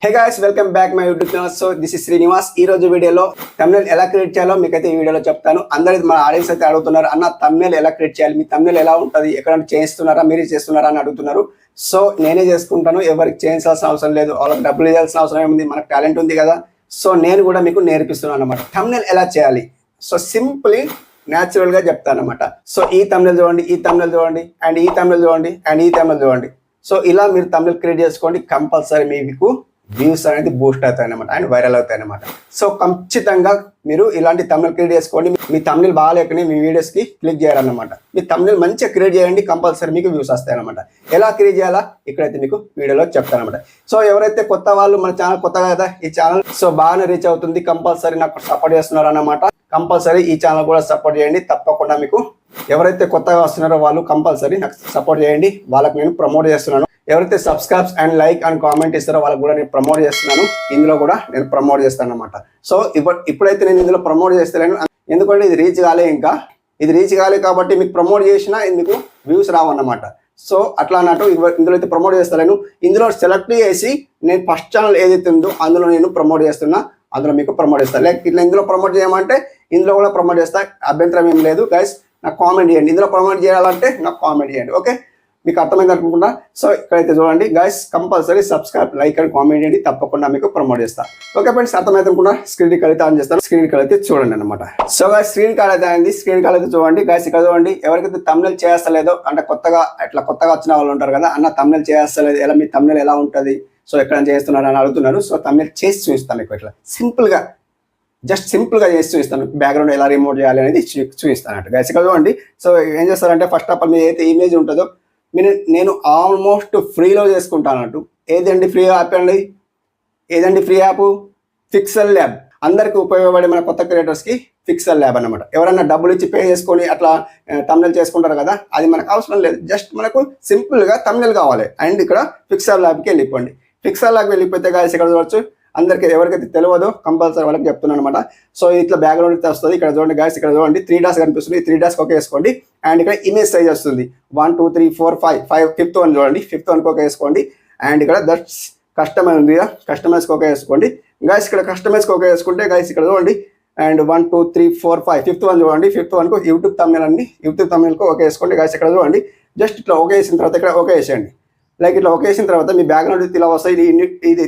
Hey guys, welcome back my YouTube channel. So this is Srinivas. ఈ రోజు వీడియోలో thumbnail ఎలా క్రియేట్ చేయాలో మీకైతే ఈ వీడియోలో చెప్తాను. అందరి మన ఆడియన్స్ అయితే అడుగుతున్నారు, అన్న థంబ్నెయిల్ ఎలా క్రియేట్ చేయాలి, మీ థంబ్నెయిల్ ఎలా ఉంటుంది, ఎక్కడైనా చేస్తున్నారా, మీరే చేస్తున్నారా అని అడుగుతున్నారు. సో నేనే చేసుకుంటాను, ఎవరికి చేయించాల్సిన అవసరం లేదు, వాళ్ళకి డబ్బులు ఇవ్వాల్సిన అవసరం ఏముంది, మనకు టాలెంట్ ఉంది కదా. సో నేను కూడా మీకు నేర్పిస్తున్నాను అనమాట థంబ్నెయిల్ ఎలా చేయాలి. సో సింప్లీ న్యాచురల్ గా చెప్తాను అనమాట. సో ఈ థంబ్నెయిల్ చూడండి, ఈ థంబ్నెయిల్ చూడండి, అండ్ ఈ థంబ్నెయిల్ చూడండి, అండ్ ఈ థంబ్నెయిల్ చూడండి. సో ఇలా మీరు థంబ్నెయిల్ క్రియేట్ చేసుకోండి, కంపల్సరీ మీకు వ్యూస్ అనేది బూస్ట్ అవుతాయి అనమాట, అండ్ వైరల్ అవుతాయి అనమాట. సో ఖచ్చితంగా మీరు ఇలాంటి థంబ్నెయిల్ క్రియేట్ చేసుకోండి. మీ థంబ్నెయిల్ బాగాలేకనే మీ వీడియోస్ కి క్లిక్ చేయాలన్నమాట. మీ థంబ్నెయిల్ మంచిగా క్రియేట్ చేయండి, కంపల్సరీ మీకు వ్యూస్ వస్తాయి అనమాట. ఎలా క్రియేట్ చేయాలా ఇక్కడైతే మీకు వీడియోలో చెప్తాను అనమాట. సో ఎవరైతే కొత్త వాళ్ళు, మన ఛానల్ కొత్తగా కదా ఈ ఛానల్, సో బాగానే రీచ్ అవుతుంది, కంపల్సరీ నాకు సపోర్ట్ చేస్తున్నారు అన్నమాట. కంపల్సరీ ఈ ఛానల్ కూడా సపోర్ట్ చేయండి. తప్పకుండా మీకు ఎవరైతే కొత్తగా వస్తున్నారో వాళ్ళు కంపల్సరీ నాకు సపోర్ట్ చేయండి, వాళ్ళకి నేను ప్రమోట్ చేస్తున్నాను. ఎవరైతే subscribes and like and comment ఇస్తారో వాళ్ళకి కూడా నేను ప్రమోట్ చేస్తున్నాను. ఇందులో కూడా నేను ప్రమోట్ చేస్తాను అనమాట. సో ఇప్పుడైతే నేను ఇందులో ప్రమోట్ చేస్తలేను, ఎందుకంటే ఇది రీచ్ కాలే, ఇంకా ఇది రీచ్ కాలే కాబట్టి మీకు ప్రమోట్ చేసినా మీకు వ్యూస్ రావన్నమాట. సో అట్లా అన్నట్టు ఇందులో అయితే ప్రమోట్ చేస్తలేను. ఇందులో సెలెక్ట్ చేసి నేను ఫస్ట్ ఛానల్ ఏదైతే ఉందో అందులో నేను ప్రమోట్ చేస్తున్నా, అందులో మీకు ప్రమోట్ చేస్తాను. లైక్ ఇట్లా ఇందులో ప్రమోట్ చేయమంటే ఇందులో కూడా ప్రమోట్ చేస్తా, అభ్యంతరం ఏం లేదు. గైస్ నాకు కామెంట్ చేయండి, ఇందులో ప్రమోట్ చేయాలంటే నాకు కామెంట్ చేయండి. ఓకే, మీకు అర్థమైంది అనుకుంటా. సో ఇక్కడైతే చూడండి guys, compulsory subscribe, like and comment చేయండి, తప్పకుండా మీకు ప్రమోట్ చేస్తాను. ఓకే ఫ్రెండ్స్, అర్థమైతే అనుకుంటా. స్క్రీన్ కాల్ అయితే ఆన్ చేస్తాను, స్క్రీన్ కాల్ అయితే చూడండి అనమాట. సో గైస్ స్క్రీన్ కాల్ అయితే అయింది, స్క్రీన్ కాల్ అయితే చూడండి. గైస్ ఇక్కడ చూడండి, ఎవరికైతే థంబ్నెయిల్ చేస్తలేదో, అంటే కొత్తగా వచ్చిన వాళ్ళు ఉంటారు కదా, అన్న థంబ్నెయిల్ చేస్తలేదు, ఎలా మీ థంబ్నెయిల్ ఎలా ఉంటుంది, సో ఎక్కడ చేస్తున్నారు అని అడుగుతున్నారు. సో థంబ్నెయిల్ చేసి చూపిస్తాను మీకు, ఇట్లా సింపుల్గా జస్ట్ సింపుల్గా చేసి చూపిస్తాను. బ్యాక్గ్రౌండ్ ఎలా రిమూవ్ చేయాలి అనేది చూపిస్తాను అంటే. గైస్ ఇక్కడ చూడండి, సో ఏం చేస్తారంటే ఫస్ట్ ఆఫ్ ఆల్ మీ ఏదైతే ఇమేజ్ ఉంటుందో నేను ఆల్మోస్ట్ ఫ్రీలో చేసుకుంటాను అన్నట్టు. ఏదండి ఫ్రీ యాప్ అండి, ఏదండి ఫ్రీ యాప్? Pixel lab. అందరికి ఉపయోగపడే మన కొత్త క్రియేటర్స్కి పిక్సెల్ ల్యాబ్ అనమాట. ఎవరైనా డబ్బులు ఇచ్చి పే చేసుకొని అట్లా థంబ్నెయిల్ చేసుకుంటారు కదా, అది మనకు అవసరం లేదు. జస్ట్ మనకు సింపుల్గా థంబ్నెయిల్ కావాలి. అండ్ ఇక్కడ పిక్సెల్ ల్యాబ్కి వెళ్ళిపోండి. పిక్సెల్ ల్యాబ్కి వెళ్ళిపోతే గాయస్ ఇక్కడ చూడవచ్చు, అందరికి ఎవరికైతే తెలియదో కంపల్సరీ వాళ్ళకి చెప్తున్నాను అనమాట. సో ఇట్లా బ్యాక్గ్రౌండ్ అయితే వస్తుంది. ఇక్కడ చూడండి గాయస్, ఇక్కడ చూడండి 3 డాట్స్ కనిపిస్తుంది, 3 డాట్స్ ఓకే వేసుకోండి. అండ్ ఇక్కడ ఇమేజ్ సైజ్ వస్తుంది 1 2 3 4 5 ఫిఫ్త్ వన్ చూడండి, ఫిఫ్త్ వన్కి ఓకే వేసుకోండి. అండ్ ఇక్కడ దట్స్ కస్టమైజ్ ఉంది కదా, కస్టమైజ్కి ఓకే వేసుకోండి. గాయస్ ఇక్కడ కస్టమైజ్కి ఓకే వేసుకుంటే గాయస్ ఇక్కడ చూడండి, అండ్ 1 2 3 4 5 ఫిఫ్త్ వన్ చూడండి, ఫిఫ్త్ వన్కు యూట్యూబ్ థంబ్నెయిల్ అండి, యూట్యూబ్ థంబ్నెయిల్కి ఓకే వేసుకోండి. గాయస్ ఇక్కడ చూడండి, జస్ట్ ఇట్లా ఓకే వేసిన తర్వాత ఇక్కడ ఓకే వేసేయండి. లైక్ ఇట్లా ఓకే వేసిన తర్వాత మీ బ్యాక్గ్రౌండ్ ఇలా వస్తాయి. ఇది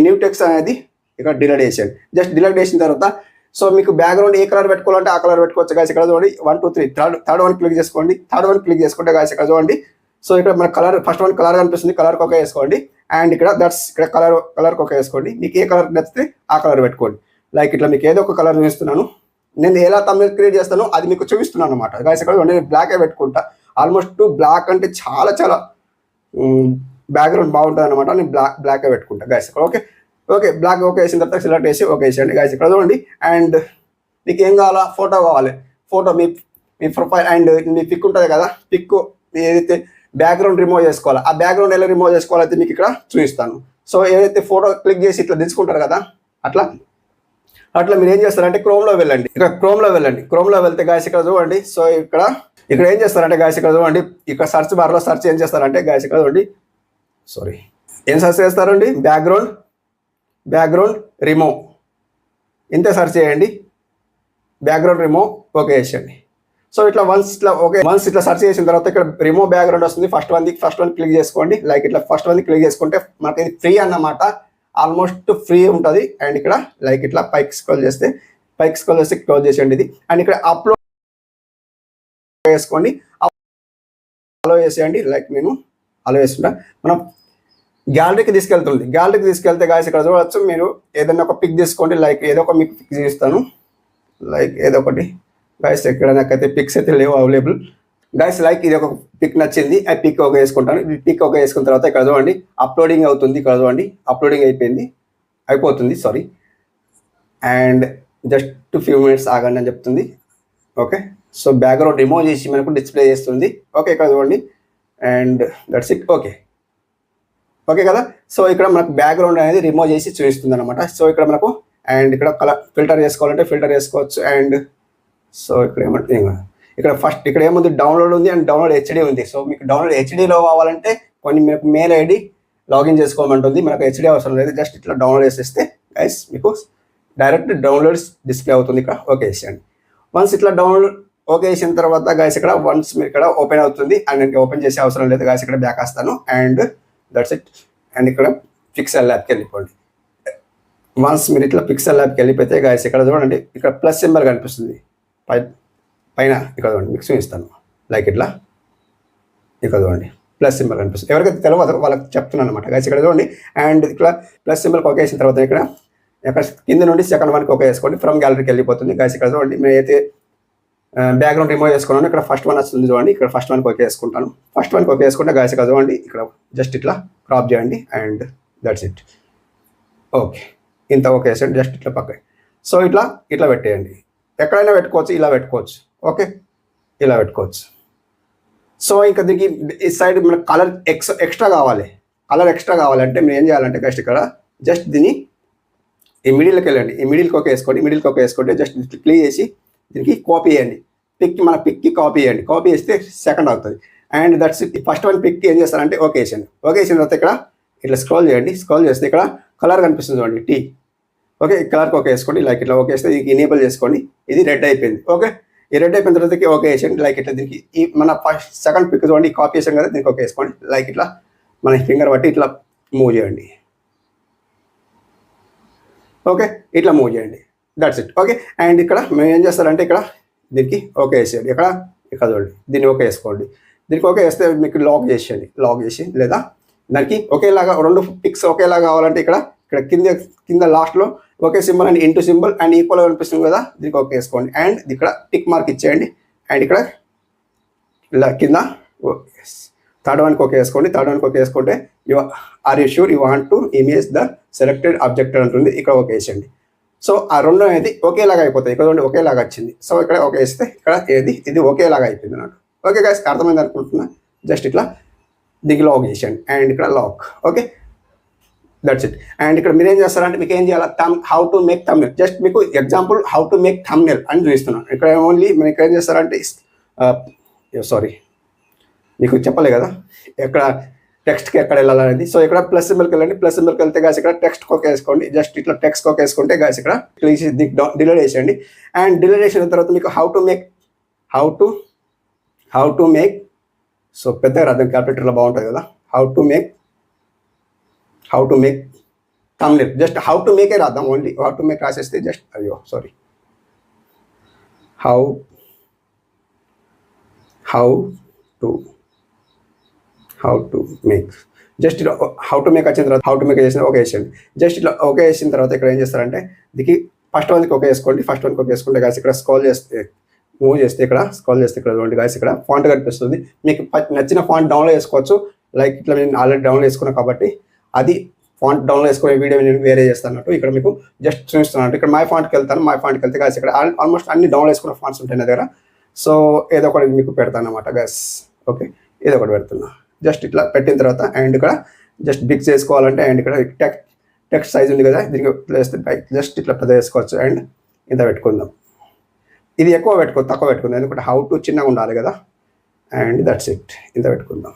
న్యూ టెక్స్ట్ అనేది ఇక్కడ డిలీట్ చేసేయండి. జస్ట్ డిలీట్ చేసిన తర్వాత సో మీకు బ్యాక్గ్రౌండ్ ఏ కలర్ పెట్టుకోవాలంటే ఆ కలర్ పెట్టుకోవచ్చు. గాయస్ ఇక్కడ చూడండి 1 2 3 థర్డ్ వన్ క్లిక్ చేసుకోండి. థర్డ్ వన్ క్లిక్ చేసుకుంటే గాయస్ ఇక్కడ చూడండి, సో ఇక్కడ మన కలర్ ఫస్ట్ వన్ కలర్ కనిపిస్తుంది, కలర్కి ఓకే వేసుకోండి. అండ్ ఇక్కడ ఇక్కడ కలర్కి ఓకే వేసుకోండి. మీకు ఏ కలర్ నచ్చితే ఆ కలర్ పెట్టుకోండి. లైక్ ఇట్లా మీకు ఏదో ఒక కలర్ చూపిస్తున్నాను, నేను ఎలా థంబ్నెయిల్ క్రియేట్ చేస్తానో అది మీకు చూపిస్తున్నాను అనమాట. గాయస్ ఇక్కడ చూడండి, నేను బ్లాకే పెట్టుకుంటా. ఆల్మోస్ట్ బ్లాక్ అంటే చాలా బ్యాక్గ్రౌండ్ బాగుంటుంది అనమాట. నేను బ్లాకే పెట్టుకుంటా. గాయస్ ఇక్కడ ఓకే బ్లాక్ ఓకే వేసిన తర్వాత సెలెక్ట్ చేసి ఓకే వేసేయండి. గాయస్ ఇక్కడ చూడండి, అండ్ మీకు ఏం కావాలా, ఫోటో కావాలి. ఫోటో మీ ప్రొఫైల్ అండ్ మీ పిక్ ఉంటుంది కదా, పిక్ ఏదైతే బ్యాక్గ్రౌండ్ రిమూవ్ చేసుకోవాలా, ఆ బ్యాక్గ్రౌండ్ ఎలా రిమూవ్ చేసుకోవాలైతే మీకు ఇక్కడ చూపిస్తాను. సో ఏదైతే ఫోటో క్లిక్ చేసి ఇట్లా దించుకుంటారు కదా, అట్లా మీరు ఏం చేస్తారంటే క్రోమ్లో వెళ్ళండి. ఇక్కడ క్రోమ్లో వెళ్తే గాయస్ ఇక్కడ చూడండి, సో ఇక్కడ ఏం చేస్తారంటే గాయస్ ఇక్కడ చూడండి, ఇక్కడ సర్చ్ బార్లో సర్చ్ ఏం చేస్తారంటే గాయస్ ఇక్కడ చూడండి, ఏం సర్చ్ చేస్తారండి, బ్యాక్గ్రౌండ్ రిమూవ్, ఇంతే సర్చ్ చేయండి. బ్యాక్గ్రౌండ్ రిమూవ్ ఓకే వేసేయండి. సో ఇట్లా వన్స్ ఇట్లా సర్చ్ చేసిన తర్వాత ఇక్కడ రిమూవ్ బ్యాక్గ్రౌండ్ వస్తుంది. ఫస్ట్ వన్ క్లిక్ చేసుకోండి. లైక్ ఇట్లా ఫస్ట్ వన్ క్లిక్ చేసుకుంటే మనకి ఇది ఫ్రీ అన్నమాట, ఆల్మోస్ట్ ఫ్రీ ఉంటుంది. అండ్ ఇక్కడ లైక్ ఇట్లా పైకి స్క్రోల్ చేస్తే క్లోజ్ చేసేయండి ఇది. అండ్ ఇక్కడ అప్లోడ్ చేసుకోండి, అలో చేసేయండి. లైక్ నేను అలో చేస్తుంటా. మనం గ్యాలరీకి తీసుకెళ్తే గాయస్ ఇక్కడ చూడవచ్చు, మీరు ఏదైనా ఒక పిక్ తీసుకోండి. లైక్ ఏదో ఒక మీకు పిక్ తీస్తాను, లైక్ ఏదో ఒకటి గాయస్. ఎక్కడ నాకైతే పిక్స్ అయితే లేవు అవైలబుల్ గాయస్. లైక్ ఇది ఒక పిక్ నచ్చింది, ఆ పిక్ ఒక వేసుకుంటాను. పిక్ ఒక వేసుకున్న తర్వాత ఇక్కడ చూడండి అప్లోడింగ్ అవుతుంది. ఇక్కడ చూడండి అప్లోడింగ్ అయిపోతుంది. అండ్ జస్ట్ ఫ్యూ మినిట్స్ ఆగండి అని చెప్తుంది. ఓకే, సో బ్యాక్గ్రౌండ్ రిమూవ్ చేసి మనకు డిస్ప్లే చేస్తుంది. ఓకే ఇక్కడ చూడండి, అండ్ దట్స్ ఇట్. ఓకే కదా. సో ఇక్కడ మనకు బ్యాక్గ్రౌండ్ అనేది రిమూవ్ చేసి చూపిస్తుంది అనమాట. సో ఇక్కడ మనకు అండ్ ఇక్కడ కలర్ ఫిల్టర్ చేసుకోవాలంటే ఫిల్టర్ చేసుకోవచ్చు. అండ్ సో ఇక్కడ ఇక్కడ ఏముంది, డౌన్లోడ్ ఉంది అండ్ డౌన్లోడ్ హెచ్డి ఉంది. సో మీకు డౌన్లోడ్ హెచ్డిలో కావాలంటే కొన్ని మీకు మెయిల్ ఐడి లాగిన్ చేసుకోమంటుంది. మనకు హెచ్డి అవసరం లేదు, జస్ట్ ఇట్లా డౌన్లోడ్ చేసేస్తే గైస్ మీకు డైరెక్ట్ డౌన్లోడ్స్ డిస్ప్లే అవుతుంది. ఇక్కడ ఓకే చేసేయండి. వన్స్ ఇట్లా డౌన్లోడ్ ఓకే చేసిన తర్వాత గైస్ ఇక్కడ వన్స్ మీరు ఇక్కడ ఓపెన్ అవుతుంది. అండ్ నేను ఓపెన్ చేసే అవసరం లేదు గైస్, ఇక్కడ బ్యాక్ వస్తాను అండ్ దట్స్ ఇట్. అండ్ ఇక్కడ పిక్సెల్ ల్యాబ్కి వెళ్ళిపోండి. వన్స్ మీరు ఇట్లా పిక్సెల్ ల్యాబ్కి వెళ్ళిపోతే గైస్ ఇక్కడ చూడండి, ఇక్కడ ప్లస్ సింబల్ కనిపిస్తుంది పైన. ఇక్కడ చూడండి మీకు చూపిస్తాను, లైక్ ఇట్లా ఇక్కడ చూడండి ప్లస్ సింబల్ కనిపిస్తుంది. ఎవరికైతే తెలియదు వాళ్ళకి చెప్తున్నాను అనమాట గైస్. ఇక్కడ చూడండి అండ్ ఇక్కడ ప్లస్ సింబల్కి ఓకే చేసిన తర్వాత ఇక్కడ కింద నుండి సెకండ్ వన్కి ఓకే చేసుకోండి. ఫ్రమ్ గ్యాలరీకి వెళ్ళిపోతుంది గైస్. ఇక్కడ చూడండి మేము అయితే బ్యాక్గ్రౌండ్ రిమూవ్ చేసుకున్నాను. ఇక్కడ ఫస్ట్ వన్ వస్తుంది చూడండి, ఇక్కడ ఫస్ట్ వన్కి ఓకే చేసుకుంటాను. ఫస్ట్ వన్కి ఓకే చేసుకుంటే గైస్ ఇక్కడ చూడండి, ఇక్కడ జస్ట్ ఇట్లా క్రాప్ చేయండి అండ్ దట్స్ ఇట్. ఓకే ఇంత ఓకే చేయండి, జస్ట్ ఇట్లా పక్క. సో ఇట్లా పెట్టేయండి. ఎక్కడైనా పెట్టుకోవచ్చు, ఇలా పెట్టుకోవచ్చు. ఓకే ఇలా పెట్టుకోవచ్చు. సో ఇంకా దీనికి ఈ సైడ్ మనకు కలర్ ఎక్స్ట్రా కావాలి. కలర్ ఎక్స్ట్రా కావాలంటే మీరు ఏం చేయాలంటే గైస్ ఇక్కడ జస్ట్ దీన్ని ఈ మిడిల్కి వెళ్ళండి. ఈ మిడిల్కి ఓకే వేసుకోండి. మిడిల్కి ఓకే వేసుకుంటే జస్ట్ క్లిక్ చేసి దీనికి కాపీ చేయండి. మన పిక్కి కాపీ చేయండి. కాపీ చేస్తే సెకండ్ అవుతుంది. And that's first one Pikki ఏం చేస్తారంటే ఓకే వేసండి. ఓకే వేసిన తర్వాత ఇక్కడ ఇట్లా స్క్రోల్ చేయండి. స్క్రోల్ చేస్తే ఇక్కడ కలర్ కనిపిస్తుంది చూడండి, టీ. ఓకే ఈ కలర్కి ఓకే వేసుకోండి. లైక్ ఇట్లా ఓకే వేస్తే దీనికి ఎనేబుల్ చేసుకోండి. ఇది రెడ్ అయిపోయింది. ఓకే ఈ రెడ్ అయిపోయిన తర్వాతకి ఓకే వేసేయండి. లైక్ ఇట్లా దీనికి ఈ మన ఫస్ట్ సెకండ్ పిక్ చూడండి, కాపీ చేసాం కదా, దీనికి ఓకే వేసుకోండి. లైక్ ఇట్లా మన ఫింగర్ బట్టి ఇట్లా మూవ్ చేయండి. ఓకే ఇట్లా మూవ్ చేయండి, దట్స్ ఇట్. ఓకే అండ్ ఇక్కడ మేము ఏం చేస్తారంటే ఇక్కడ దీనికి ఓకే వేసేయండి. ఇక్కడ చూడండి, దీన్ని ఓకే వేసుకోండి. దీనికి ఓకే వేస్తే మీకు లాక్ చేసేయండి. లాక్ చేసి లేదా దానికి ఒకేలాగా రెండు పిక్స్ ఒకేలాగా కావాలంటే ఇక్కడ కింద లాస్ట్లో okay symbol and into symbol and equal కనిపిస్తుంది కదా, దీనికి ఓకే వేసుకోండి. అండ్ ఇక్కడ టిక్ మార్క్ ఇచ్చేయండి. అండ్ ఇక్కడ ఇలా కింద థర్డ్ వన్కి ఓకే వేసుకోండి. థర్డ్ వన్కి ఓకే వేసుకుంటే are you sure you want to image the selected object అంటుంది. ఇక్కడ ఓకే వేసేయండి. సో ఆ రెండు అనేది ఒకేలాగా అయిపోతాయి. ఇక్కడ చూడండి ఒకేలాగా వచ్చింది. సో ఇక్కడ ఓకే వేస్తే ఇక్కడ ఇది ఒకేలాగా అయిపోయింది నాకు. ఓకే గైస్ అర్థమైంది అనుకుంటున్నా. జస్ట్ ఇట్లా దీనికి లాక్ చేసేయండి అండ్ ఇక్కడ lock. Okay that's it. And ఇక్కడ మీరు ఏం చేస్తారంటే మీకు ఏం చేయాలి, how to make thumbnail. Just మీకు example how to make thumbnail అని చూపిస్తున్నాను. ఇక్కడ ఓన్లీ మీకు ఏం చేస్తారంటే సారీ మీకు చెప్పలే కదా ఎక్కడ టెక్స్ట్కి ఎక్కడ వెళ్ళాలనేది. సో ఇక్కడ ప్లస్ సింబల్కి వెళ్ళండి. ప్లస్ సింబల్కి వెళ్తే గాస్ ఇక్కడ టెక్స్ట్ ఓకే వేసుకోండి. జస్ట్ ఇట్లా టెక్స్ట్ ఓకే వేసుకుంటే గాస్ ఇక్కడ క్లిక్ డిలీట్ చేసేయండి. అండ్ డిలీట్ చేసిన తర్వాత మీకు హౌ టు మేక్ సో పెద్దగా రాదు, క్యాపిటల్లో బాగుంటుంది కదా. How to make thumbnail. Just how to మేకే రాద్దాం. ఓన్లీ హౌ టు మేక్ రాసేస్తే just sorry how to make just ఇట్లా హౌ టు మేక్ వచ్చిన తర్వాత హౌ టు మేక్ చేసిన ఓకే వేసేయండి. జస్ట్ ఇట్లా ఓకే వేసిన తర్వాత ఇక్కడ ఏం చేస్తారంటే దీనికి ఫస్ట్ వన్కి ఓకే వేసుకోండి. ఫస్ట్ వన్కి ఓకే వేసుకుంటే గాస్ ఇక్కడ మూవ్ చేస్తే ఇక్కడ స్క్రోల్ చేస్తే ఇక్కడ చూడండి గాస్ ఇక్కడ ఫాంట్ కనిపిస్తుంది. మీకు నచ్చిన ఫాంట్ డౌన్లోడ్ చేసుకోవచ్చు. లైక్ ఇట్లా నేను ఆల్రెడీ డౌన్లోడ్ చేసుకున్నాను కాబట్టి అది ఫాంట్ డౌన్లోడ్ చేసుకునే వీడియో నేను వేరే చేస్తాను. ఇక్కడ మీకు జస్ట్ చూపిస్తున్నాను. ఇక్కడ మై ఫాంట్కి వెళ్తాను. మై ఫాంట్కి వెళ్తే గాస్ ఇక్కడ ఆల్మోస్ట్ అన్ని డౌన్లోడ్ చేసుకున్న ఫాంట్స్ ఉంటాయి నా దగ్గర. సో ఏదో ఒకటి మీకు పెడతాను అనమాట గాస్. ఓకే ఏదో ఒకటి పెడుతున్నా. జస్ట్ ఇట్లా పెట్టిన తర్వాత అండ్ ఇక్కడ జస్ట్ బిగ్ చేసుకోవాలంటే అండ్ ఇక్కడ టెక్స్ట్ సైజ్ ఉంది కదా, దీనికి జస్ట్ ఇట్లా పెద్ద చేసుకోవచ్చు. అండ్ ఇంత పెట్టుకుందాం. ఇది ఎక్కువ పెట్టుకోవద్దు, తక్కువ పెట్టుకుందాం, ఎందుకంటే హౌ టు చిన్నగా ఉండాలి కదా. అండ్ దట్స్ ఇట్, ఇంత పెట్టుకుందాం.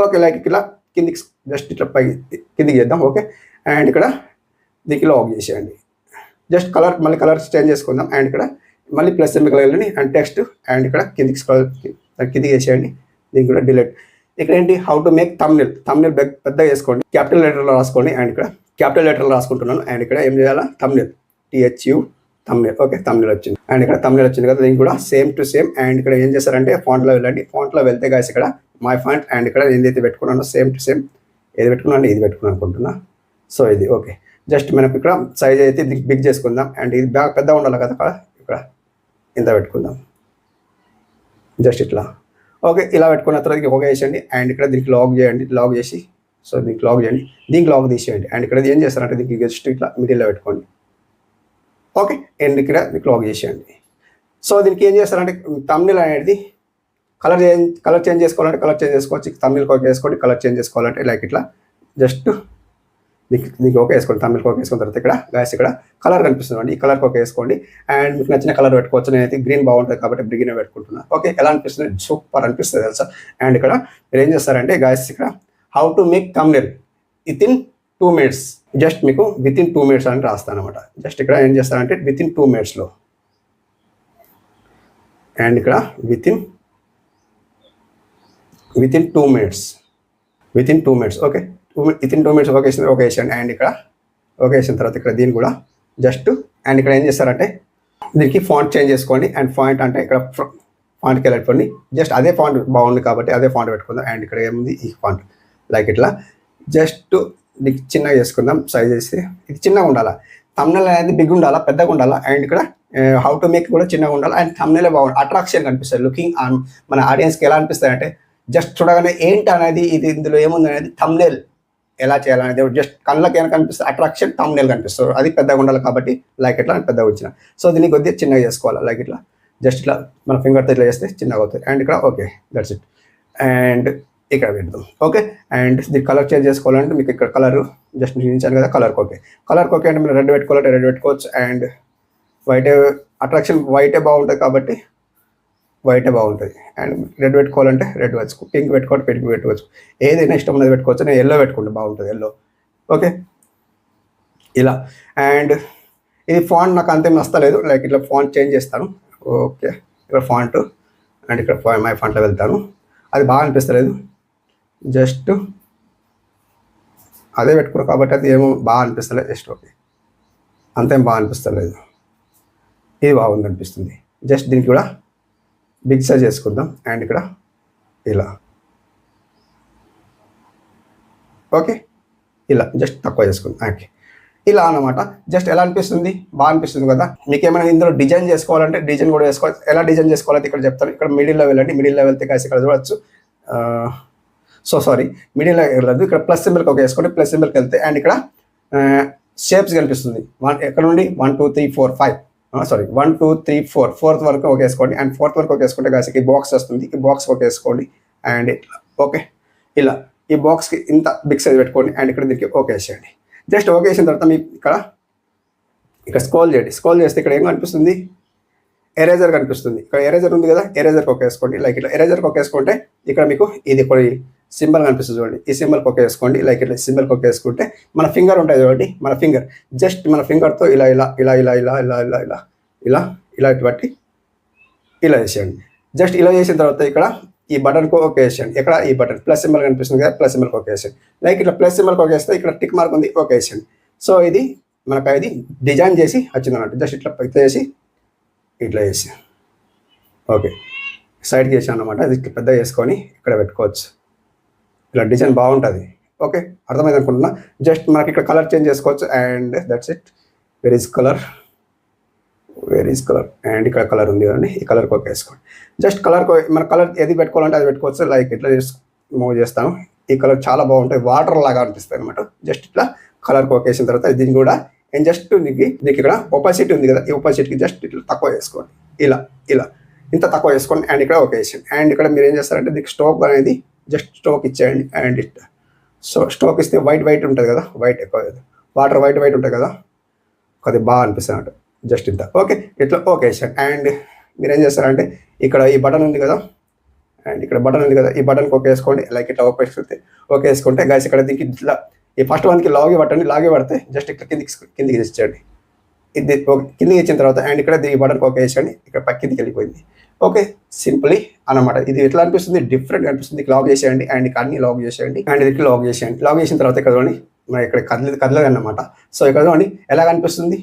ఓకే లైక్ ఇలా కిందికి జస్ట్ ఇట్లా కిందికి చేద్దాం. ఓకే అండ్ ఇక్కడ దీనికి లాక్ చేసేయండి. జస్ట్ మళ్ళీ కలర్ చేంజ్ చేసుకుందాం. అండ్ ఇక్కడ మళ్ళీ ప్లస్ సింబల్కి వెళ్ళండి అండ్ టెక్స్ట్ అండ్ ఇక్కడ కిందికి వేసేయండి. దీనికి కూడా డిలీట్. ఇక్కడ ఏంటి హౌ టు మేక్ థంబ్నెయిల్ పెద్దగా వేసుకోండి. క్యాపిటల్ లెటర్లో రాసుకోండి. అండ్ ఇక్కడ క్యాపిటల్ లెటర్లో రాసుకుంటున్నాను. అండ్ ఇక్కడ ఏం చేయాలా థంబ్నెయిల్ థంబ్నెయిల్. ఓకే థంబ్నెయిల్ వచ్చింది. అండ్ ఇక్కడ థంబ్నెయిల్ వచ్చింది కదా, దీనికి కూడా సేమ్ టు సేమ్. అండ్ ఇక్కడ ఏం చేస్తారంటే ఫాంట్లో వెళ్ళండి. ఫాంట్లో వెళ్తే గాస్ ఇక్కడ మై ఫాంట్ అండ్ ఇక్కడ ఏదైతే పెట్టుకున్నానో సేమ్ టు సేమ్ ఏది పెట్టుకున్నాను ఇది పెట్టుకున్నాను అనుకుంటున్నా. సో ఇది ఓకే. జస్ట్ మనకు ఇక్కడ సైజ్ అయితే బిగ్ చేసుకుందాం. అండ్ ఇది బాగా పెద్దగా ఉండాలి కదా, ఇక్కడ ఇంత పెట్టుకుందాం. జస్ట్ ఇట్లా ఓకే ఇలా పెట్టుకున్న తర్వాత ఓకే వేసేయండి. అండ్ ఇక్కడ దీనికి లాక్ చేయండి. లాక్ చేసి సో దీనికి లాక్ చేయండి. దీనికి లాక్ తీసేయండి. అండ్ ఇక్కడ ఏం చేస్తారంటే దీనికి జస్ట్ ఇట్లా మిడిల్లో పెట్టుకోండి. ఓకే అండ్ ఇక్కడ దీనికి లాక్ చేసేయండి. సో దీనికి ఏం చేస్తారంటే థంబ్నెయిల్ అనేది కలర్ చేంజ్ చేసుకోవాలంటే కలర్ చేంజ్ చేసుకోవచ్చు. థంబ్నెయిల్కి ఓకే వేసుకోండి. కలర్ చేంజ్ చేసుకోవాలంటే లైక్ ఇట్లా జస్ట్ దీనికి ఓకే వేసుకోండి. థంబ్నెయిల్కి ఓకే వేసుకున్న తర్వాత ఇక్కడ గాయస్ ఇక్కడ కలర్ కనిపిస్తుంది అండి. ఈ కలర్కి ఓకే వేసుకోండి. అండ్ మీకు నచ్చిన కలర్ పెట్టుకోవచ్చు. నేనైతే గ్రీన్ బాగుంటుంది కాబట్టి గ్రీన్ పెట్టుకుంటున్నాను. ఓకే ఎలా అనిపిస్తుంది, సూపర్ అనిపిస్తుంది తెలుసా. అండ్ ఇక్కడ మీరు ఏం చేస్తారంటే గాయస్ ఇక్కడ how to make thumbnail with in 2 minutes. Just మీకు విత్ ఇన్ 2 minutes అని రాస్తాను అనమాట. జస్ట్ ఇక్కడ ఏం చేస్తానంటే విత్ ఇన్ 2 minutesలో అండ్ ఇక్కడ with in 2 minutes okay. With in 2 minutes okay వేసాను అండ్ ఇక్కడ ఓకే వేసిన తర్వాత ఇక్కడ దీన్ని కూడా జస్ట్ అండ్ ఇక్కడ ఏం చేస్తారంటే దీనికి ఫాంట్ చేంజ్ చేసుకోండి అండ్ ఫాంట్ అంటే ఇక్కడ ఫాంట్కి వెళ్ళిపోండి. జస్ట్ అదే ఫాంట్ బాగుంది కాబట్టి అదే ఫాంట్ పెట్టుకుందాం అండ్ ఇక్కడ ఏముంది ఈ ఫాంట్ లైక్ ఇట్లా జస్ట్ దీనికి చిన్నగా చేసుకుందాం సైజ్ చేసి. ఇది చిన్నగా ఉండాలా, థంబ్నెయిల్ అనేది బిగ్ ఉండాలా, పెద్దగా ఉండాలా అండ్ ఇక్కడ హౌ టు మేక్ కూడా చిన్నగా ఉండాలి అండ్ థంబ్నెయిల్ బాగుంది, అట్రాక్షన్ కనిపిస్తుంది. లుకింగ్ ఆన్ మన ఆడియన్స్కి ఎలా అనిపిస్తుంది అంటే జస్ట్ చూడగానే ఏంటి అనేది ఇది ఇందులో ఏముంది అనేది థంబ్నెయిల్ ఎలా చేయాలనేది జస్ట్ కళ్ళకి ఏమైనా కనిపిస్తుంది, అట్రాక్షన్ థంబ్నెయిల్ కనిపిస్తుంది. అది పెద్దగా ఉండాలి కాబట్టి లైక్ ఇట్లా పెద్దగా వచ్చిన. సో దీన్ని కొద్దిగా చిన్నగా చేసుకోవాలి లైక్ ఇట్లా జస్ట్ ఇట్లా మన ఫింగర్తో ఇట్లా చేస్తే చిన్నగా అవుతుంది అండ్ ఇక్కడ ఓకే దట్స్ ఇట్ అండ్ ఇక్కడ పెడదాం ఓకే. అండ్ దీన్ని కలర్ చేంజ్ చేసుకోవాలంటే మీకు ఇక్కడ కలర్ జస్ట్ చూపించాను కదా కలర్కి ఓకే అంటే మీరు రెడ్ పెట్టుకోవాలంటే రెడ్ పెట్టుకోవచ్చు అండ్ వైటే అట్రాక్షన్ వైటే బాగుంటుంది కాబట్టి వైటే బాగుంటుంది అండ్ రెడ్ పెట్టుకోవాలంటే రెడ్ పెట్టుకో, పింక్ పెట్టుకోవాలి పింక్ పెట్టుకోవచ్చు, ఏదైనా ఇష్టం ఉన్నది పెట్టుకోవచ్చు. నేను ఎల్లో పెట్టుకుంటే బాగుంటుంది ఎల్లో ఓకే ఇలా. అండ్ ఇది ఫాంట్ నాకు అంతేం నచ్చలేదు లైక్ ఇట్లా ఫాంట్ చేంజ్ చేస్తాను ఓకే. ఇక్కడ ఫాంట్ అండ్ ఇక్కడ మై ఫాంట్లో వెళ్తాను, అది బాగా అనిపిస్తలేదు జస్ట్ అదే పెట్టుకున్నాను కాబట్టి అది ఏమో బాగా అనిపిస్తలేదు జస్ట్ ఓకే అంతేం బాగా అనిపిస్తలేదు. ఇది బాగుంది అనిపిస్తుంది. జస్ట్ దీనికి కూడా బిగ్ సైజ్ చేసుకుందాం అండ్ ఇక్కడ ఇలా ఓకే ఇలా జస్ట్ తక్కువ చేసుకుందాం ఓకే ఇలా అన్నమాట. జస్ట్ ఎలా అనిపిస్తుంది, బాగా అనిపిస్తుంది కదా. మీకు ఏమైనా ఇందులో డిజైన్ చేసుకోవాలంటే డిజైన్ కూడా చేసుకోవాలి. ఎలా డిజైన్ చేసుకోవాలంటే ఇక్కడ చెప్తాను. ఇక్కడ మిడిల్లో వెళ్ళండి, మిడిల్లో వెళ్తే కాసి ఇక్కడ చూడవచ్చు. మిడిల్లో వెళ్ళదు, ఇక్కడ ప్లస్ సింబల్కి ఒక వేసుకోండి, ప్లస్ సింబల్కి వెళ్తే అండ్ ఇక్కడ షేప్స్ కనిపిస్తుంది. ఎక్కడ నుండి 1 2 3 4 5 1 2 3 4 4th వరకు ఒక వేసుకోండి అండ్ 4th వరకు ఒక వేసుకుంటే కాసి ఈ బాక్స్ వస్తుంది, ఈ బాక్స్ ఒక వేసుకోండి అండ్ ఇట్లా ఓకే ఇలా ఈ బాక్స్కి ఇంత బిగ్ సైజ్ పెట్టుకోండి అండ్ ఇక్కడ దీనికి ఓకే వేసేయండి. జస్ట్ ఓకే వేసిన తర్వాత మీకు ఇక్కడ స్క్రోల్ చేయండి. స్క్రోల్ చేస్తే ఇక్కడ ఏం కనిపిస్తుంది, ఎరేజర్ కనిపిస్తుంది. ఇక్కడ ఎరేజర్ ఉంది కదా, ఎరేజర్కి ఒక వేసుకోండి లైక్ ఇట్లా. ఎరేజర్కి ఒక వేసుకుంటే ఇక్కడ మీకు ఇది కొన్ని సింబల్ కనిపిస్తుంది చూడండి, ఈ సింబల్కి ఒక వేసుకోండి లైక్ ఇట్లా. సింబల్కి ఒక వేసుకుంటే మన ఫింగర్ ఉంటుంది చూడండి, మన ఫింగర్ జస్ట్ మన ఫింగర్తో ఇలా ఇలా ఇలా ఇలా ఇలా ఇలా ఇలా ఇలా ఇలా ఇలా బట్టి ఇలా వేసేయండి. జస్ట్ ఇలా చేసిన తర్వాత ఇక్కడ ఈ బటన్కు ఒక వేసేయండి. ఇక్కడ ఈ బటన్ ప్లస్ సింబల్ కనిపిస్తుంది కదా, ప్లస్ సింబల్కి ఒక వేసేయండి లైక్ ఇట్లా. ప్లస్ సింబల్కి ఒక వేస్తే ఇక్కడ టిక్ మార్క్ ఉంది, ఒక వేసేయండి. సో ఇది మనకు ఇది డిజైన్ చేసి వచ్చింది అన్నట్టు. జస్ట్ ఇట్లా చేసి ఇట్లా వేసి ఓకే సైడ్కి వేసాను అనమాట. అది పెద్ద వేసుకొని ఇక్కడ పెట్టుకోవచ్చు. ఇలా డిజైన్ బాగుంటుంది ఓకే, అర్థమైంది అనుకుంటున్నా. జస్ట్ మనకి ఇక్కడ కలర్ చేంజ్ చేసుకోవచ్చు and that's it. Where is colour and ఇక్కడ కలర్ ఉంది కదండి, ఈ కలర్కి ఒక వేసుకోండి. జస్ట్ మన కలర్ ఏది పెట్టుకోవాలంటే అది పెట్టుకోవచ్చు లైక్ ఇట్లా మూవ్ చేస్తాను. ఈ కలర్ చాలా బాగుంటుంది, వాటర్ లాగా అనిపిస్తుంది అనమాట. జస్ట్ ఇట్లా కలర్కి ఒక వేసిన తర్వాత దీన్ని కూడా జస్ట్ నీకు ఇక్కడ ఒపాసిటీ ఉంది కదా, ఈ ఒపాసిటీకి జస్ట్ ఇట్లా తక్కువ వేసుకోండి ఇలా ఇలా ఇంత తక్కువ వేసుకోండి అండ్ ఇక్కడ ఒక వేసేయండి. అండ్ ఇక్కడ మీరు ఏం చేస్తారంటే దీనికి స్ట్రోక్ అనేది జస్ట్ స్ట్రోక్ ఇచ్చేయండి అండ్ ఇట్. సో స్ట్రోక్ ఇస్తే వైట్ ఉంటుంది కదా, వైట్ ఎక్కువ వాటర్ వైట్ ఉంటుంది కదా, అది బాగా అనిపిస్తుంది అన్నట్టు. జస్ట్ ఇంత ఓకే ఇట్లా ఓకే వేసాను. అండ్ మీరు ఏం చేస్తారంటే ఇక్కడ ఈ బటన్ ఉంది కదా అండ్ ఇక్కడ బటన్ ఉంది కదా, ఈ బటన్కి ఓకే వేసుకోండి లైక్ ఇట్లా ఓకే వేసుకుంటే గైస్ ఇక్కడ దీనికి ఇట్లా ఈ ఫస్ట్ వన్కి లాగే పడితే జస్ట్ ఇక్కడ కిందికి తెచ్చేయండి. ఇది కిందికి ఇచ్చిన తర్వాత అండ్ ఇక్కడ ఈ బటన్కి ఓకే వేసేయండి, ఇక్కడ కిందికి వెళ్ళిపోయింది ఓకే. సింపుల్లీ అన్నమాట. ఇది ఎట్లా అనిపిస్తుంది, డిఫరెంట్ అనిపిస్తుంది. లాగ్ చేసేయండి అండ్ ఇక్కడ అన్ని లాగ్ చేసేయండి అండ్ ఇది లాగ్ చేసేయండి. లాగ్ చేసిన తర్వాత ఇక్కడ చూడండి మరి ఇక్కడ కదలదు అన్నమాట. సో ఇక్కడ చూడండి ఎలా కనిపిస్తుంది,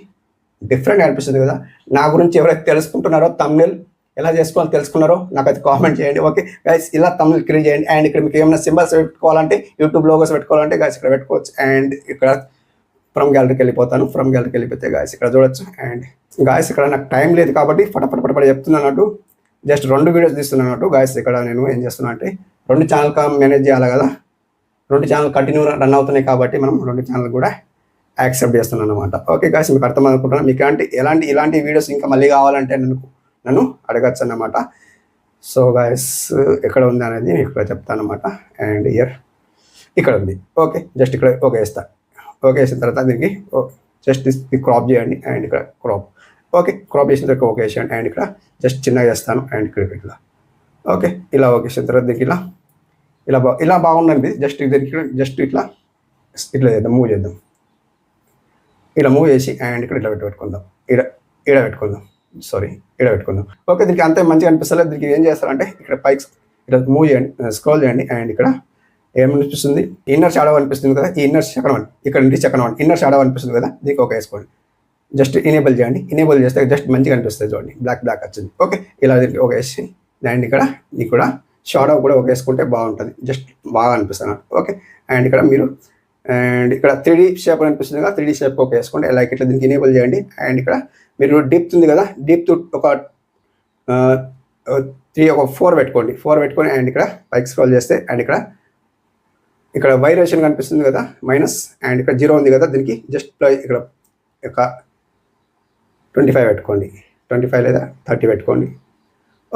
డిఫరెంట్ అనిపిస్తుంది కదా. నా గురించి ఎవరైతే తెలుసుకుంటున్నారో థంబ్నెయిల్ ఎలా చేసుకోవాలో తెలుసుకున్నారో నాకు అది కామెంట్ చేయండి ఓకే గైస్. ఇలా థంబ్నెయిల్ క్రియేట్ చేయండి అండ్ ఇక్కడ మీకు ఏమైనా సింబల్స్ పెట్టుకోవాలంటే యూట్యూబ్ లోగోస్ పెట్టుకోవాలంటే గైస్ ఇక్కడ పెట్టుకోవచ్చు. అండ్ ఇక్కడ ఫ్రమ్ గ్యాలరీకి వెళ్ళిపోతాను. ఫ్రమ్ గ్యాలరీకి వెళ్ళిపోతే గాయస్ ఇక్కడ చూడొచ్చు. అండ్ గాయస్ ఇక్కడ నాకు టైం లేదు కాబట్టి ఫటఫట చెప్తున్నాను. జస్ట్ 2 వీడియోస్ తీస్తున్నాను గాయస్. ఇక్కడ నేను ఏం చేస్తున్నా అంటే 2 ఛానల్ మేనేజ్ చేయాలి కదా, 2 ఛానల్ కంటిన్యూ రన్ అవుతున్నాయి కాబట్టి మనం 2 ఛానల్ కూడా యాక్సెప్ట్ చేస్తున్నాను అనమాట. ఓకే గాయస్ మీకు అర్థం అనుకుంటున్నాను. మీకు ఇలాంటి వీడియోస్ ఇంకా మళ్ళీ కావాలంటే నన్ను అడగచ్చు అన్నమాట. సో గాయస్ ఎక్కడ ఉంది అనేది ఇక్కడ చెప్తాను అనమాట. అండ్ ఇక్కడ ఉంది ఓకే. జస్ట్ ఇక్కడ ఓకే వేస్తాను. ఓకే వేసిన తర్వాత దీనికి జస్ట్ క్రాప్ చేయండి అండ్ ఇక్కడ క్రాప్ ఓకే. క్రాప్ చేసిన తర్వాత ఓకే వేసేయండి అండ్ ఇక్కడ జస్ట్ చిన్నగా చేస్తాను అండ్ ఇక్కడ ఇట్లా ఓకే. ఇలా ఓకే వేసిన తర్వాత దీనికి ఇలా బాగుందండి. జస్ట్ దీనికి జస్ట్ ఇట్లా ఇట్లా చేద్దాం, మూవ్ చేద్దాం. ఇలా మూవ్ చేసి అండ్ ఇక్కడ ఇట్లా పెట్టుకుందాం, ఈడ పెట్టుకుందాం, సారీ ఈడ పెట్టుకుందాం. ఓకే, దీనికి అంతే మంచిగా అనిపిస్తలేదు. దీనికి ఏం చేస్తారంటే ఇక్కడ పైకి ఇట్లా మూవ్ చేయండి, స్క్రోల్ చేయండి అండ్ ఇక్కడ ఏమనిపిస్తుంది, ఇన్నర్ షాడో అనిపిస్తుంది కదా, ఈ ఇన్నర్ సెకండ్ వన్ ఇక్కడ నుంచి సెకండ్ వన్ ఇన్నర్ షాడో అనిపిస్తుంది కదా, దీనికి ఓకే వేసుకోండి. జస్ట్ ఇనేబుల్ చేయండి. ఇనేబుల్ చేస్తే జస్ట్ మంచిగా అనిపిస్తుంది చూడండి, బ్లాక్ వచ్చింది. ఓకే, ఇలా దీనికి ఓకే వేసి అండ్ ఇక్కడ ఇది కూడా షాడో కూడా ఒక వేసుకుంటే బాగుంటుంది, జస్ట్ బాగా అనిపిస్తుంది. ఓకే, అండ్ ఇక్కడ మీరు అండ్ ఇక్కడ 3D షేప్ అనిపిస్తుంది కదా, 3D షేప్ ఓకే వేసుకోండి. లైక్ ఇట్లా దీనికి ఇనేబుల్ చేయండి అండ్ ఇక్కడ మీరు డీప్ ఉంది కదా, డీప్ ఒక 4 పెట్టుకోండి. 4 పెట్టుకొని అండ్ ఇక్కడ పైకి స్క్రోల్ చేస్తే అండ్ ఇక్కడ వైరేషన్ కనిపిస్తుంది కదా మైనస్, అండ్ ఇక్కడ 0 ఉంది కదా, దీనికి జస్ట్ ఇక్కడ ఒక 25 పెట్టుకోండి, 25 లేదా 30 పెట్టుకోండి.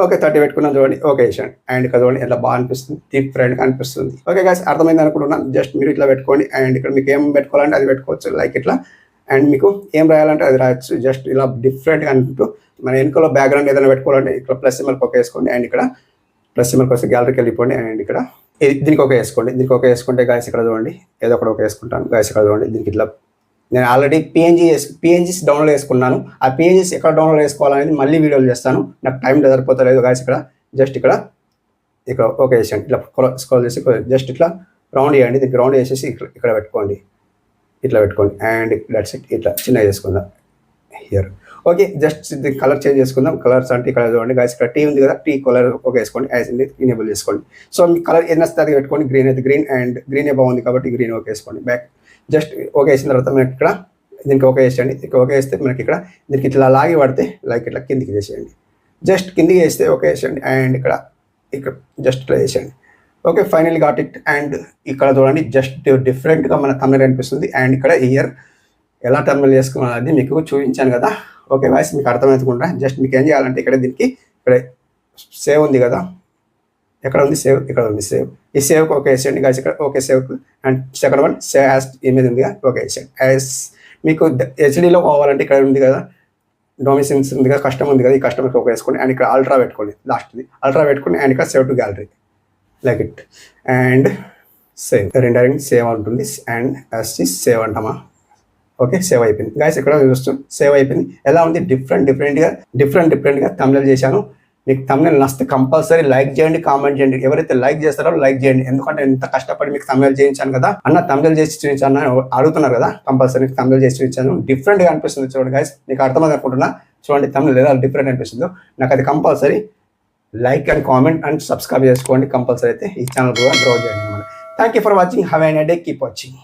ఓకే, 30 పెట్టుకున్నాం చూడండి. ఓకే వేసాను అండ్ ఇక్కడ చూడండి ఎట్లా బాగా అనిపిస్తుంది, డిఫరెంట్గా అనిపిస్తుంది. ఓకే గైస్, అర్థమైంది అనుకుంటున్నాను. జస్ట్ మీరు ఇట్లా పెట్టుకోండి అండ్ ఇక్కడ మీకు ఏం పెట్టుకోవాలంటే అది పెట్టుకోవచ్చు, లైక్ ఇట్లా. అండ్ మీకు ఏం రాయాలంటే అది రాయొచ్చు, జస్ట్ ఇలా డిఫరెంట్గా అనుకుంటూ. మన వెనుకలో బ్యాక్గ్రౌండ్ ఏదైనా పెట్టుకోవాలంటే ఇక్కడ ప్లస్ సింబల్ ఒక వేసుకోండి అండ్ ఇక్కడ ప్లస్ సింబల్ కోసం గ్యాలరీకి వెళ్ళిపోండి అండ్ ఇక్కడ దీనికి ఒక వేసుకోండి. దీనికి ఒక వేసుకుంటే గాయస్ ఇక్కడ చూడండి ఏదో ఒకటి ఒక వేసుకుంటాను. గాయస్ ఇక్కడ చూడండి, దీనికి ఇట్లా నేను ఆల్రెడీ పిఎన్జీస్ డౌన్లోడ్ చేసుకున్నాను. ఆ పిఎన్జీస్ ఎక్కడ డౌన్లోడ్ చేసుకోవాలనేది మళ్ళీ వీడియోలు చేస్తాను, నాకు టైం సరిపోతలేదు గాయస్. ఇక్కడ జస్ట్ ఇక్కడ ఓకే వేసేయండి. ఇట్లా స్క్రోల్ చేసి జస్ట్ ఇట్లా రౌండ్ చేయండి. దీనికి రౌండ్ చేసేసి ఇక్కడ పెట్టుకోండి, ఇట్లా పెట్టుకోండి అండ్ దట్స్ ఇట్. ఇట్లా చిన్నగా చేసుకుందాం హియర్. ఓకే, జస్ట్ దీనికి కలర్ చేంజ్ చేసుకుందాం. కలర్స్ అంటే ఇక్కడ చూడండి గాయస్, ఇక్కడ టీ ఉంది కదా, టీ కలర్ ఒక వేసుకోండి, యాజ్ ఇనేబుల్ చేసుకోండి. సో మీ కలర్ ఏదైనా అది పెట్టుకోండి. గ్రీన్ అయితే గ్రీన్ అండ్ గ్రీనే బాగుంది కాబట్టి గ్రీన్ ఓకే వేసుకోండి. బ్యాక్ జస్ట్ ఓకే వేసిన తర్వాత మనకి ఇక్కడ దీనికి ఓకే వేసేయండి. ఓకే వేస్తే మనకి ఇక్కడ దీనికి ఇట్లా లాగి పడితే లైక్ ఇట్లా కిందికి వేసేయండి. జస్ట్ కిందికి వేస్తే ఓకే వేసేయండి అండ్ ఇక్కడ జస్ట్ ఇట్లా వేసేయండి. Okay, final got it. And ఇక్కడ చూడండి జస్ట్ డిఫరెంట్గా మన తమిళ అనిపిస్తుంది. అండ్ ఇక్కడ ఇయర్ ఎలా టర్మినల్ చేసుకోవాలనేది మీకు చూపించాను కదా. ఓకే వాయిస్ మీకు అర్థమవుతుందా. జస్ట్ మీకు ఏం చేయాలంటే ఇక్కడ దీనికి ఇక్కడ సేవ్ ఉంది కదా, ఎక్కడ ఉంది సేవ్, ఇక్కడ ఉంది సేవ్. ఈ సేవ్కి ఓకే వేసేయండి గాయస్. ఇక్కడ ఓకే సేవ్కి and second one save as image ఉంది కదా, ఓకే వేసేయండి. యాజ్ మీకు హెచ్డీలో కావాలంటే ఇక్కడ ఉంది కదా, డొమిసిన్స్ ఉంది కదా, కస్టమ్ ఉంది కదా, ఈ కస్టమర్కి ఓకే వేసుకోండి అండ్ ఇక్కడ అల్ట్రా పెట్టుకోండి. లాస్ట్ది అల్ట్రా పెట్టుకోండి అండ్ ఇక్కడ save to gallery like it and save. Rendering save ఉంటుంది అండ్ యాజ్ సేవ్ అంటామా. ఓకే, సేవ్ అయిపోయింది గాయస్. ఇక్కడ చూస్తూ సేవ్ అయిపోయింది. ఎలా ఉంది, డిఫరెంట్గా తమిళ చేశాను. మీకు తమిళ నచ్చితే కంపల్సరీ లైక్ చేయండి, కామెంట్ చేయండి. ఎవరైతే లైక్ చేస్తారో లైక్ చేయండి, ఎందుకంటే ఎంత కష్టపడి మీకు తమిళ చేయించాను కదా అన్న, తమిళ చేసి చూపించాను అడుగుతున్నారు కదా, కంపల్సరీ తమిళ చేసి చూపించాను. డిఫరెంట్గా అనిపిస్తుంది చూడండి గాయస్, మీకు అర్థమైంది అనుకుంటున్నా. చూడండి తమిళ ఎలా డిఫరెంట్ అనిపిస్తుందో. నాకు అది compulsory like and comment and subscribe చేసుకోండి. కంపల్సరీ అయితే ఈ ఛానల్ కూడా గ్రో చేయండి. Thank you for watching. Have a nice day, keep watching.